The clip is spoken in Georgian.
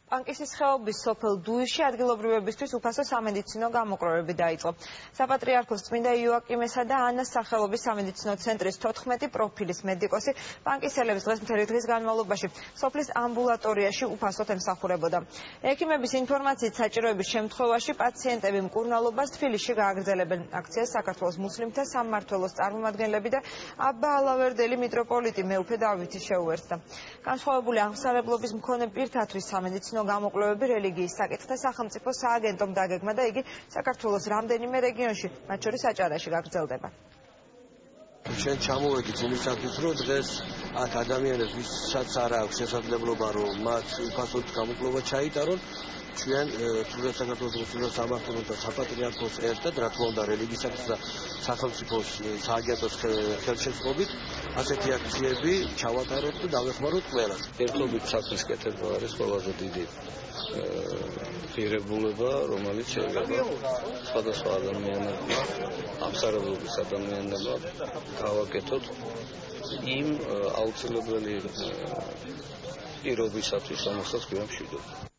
პანკისის ხეობის სოფელ დუიში ადგილობრივებისთვის უფასო სამედიცინო გამოკვლევები დაიწყო. საპატრიარქოს წმინდა იოაკიმესა და ანას სახელობის სამედიცინო ცენტრის 14 პროფილის მედიკოსი პანკისელებს დღეს მთელი დღის განმავლობაში სოფლის ამბულატორიაში უფასოდ ემსახურებოდა. ექიმების ინფორმაციით საჭიროების შემთხვევაში პაციენტები მკურნალობას თბილისში გააგრძელებენ. აქციას საქართველოს მუსლიმთა სამმართველოს წარმომადგენლები და აბა ალავერდელი მიტროპოლიტი მეუფე დავითი შეუერთდა. განსხვავებული აღმსარებლობის მქონე პირთათვის სამედიცინო გამოკვლევები რელიგიის საკითხთა სახელმწიფო სააგენტომ დაგეგმა და იგი საქართველოს რამდენიმე რეგიონში, მათ შორის აჭარაში გაგრძელდება. ჩვენ ჩამოვედით იმისათვის, რომ დღეს აქ ადამიანებს ვისაც არ აქვს შესაძლებლობა, რომ მათ უფასოდ გამოკვლევა ჩაიტარონ, ჩვენ თუნდაც საქართველოს მუსლიმთა სამმართველოს და საპატრიარქოს ერთად, რა თქმა უნდა, რელიგიის საკითხთა სახელმწიფოს სააგენტოს ხელშეწყობით ასეთი აქციები ჩავატაროთ და დავეხმაროთ ყველას. ერთობით საქმის კეთება არის ყველაზე დიდი ღირებულება, რომელიც შეიძლება სხვადასხვა ადამიანებმა, აღმსარებლობის ადამიანებმა გავაკეთოთ იმ აუცილებელი პირობისათვის, რომელსაც გვიან მშვიდობა.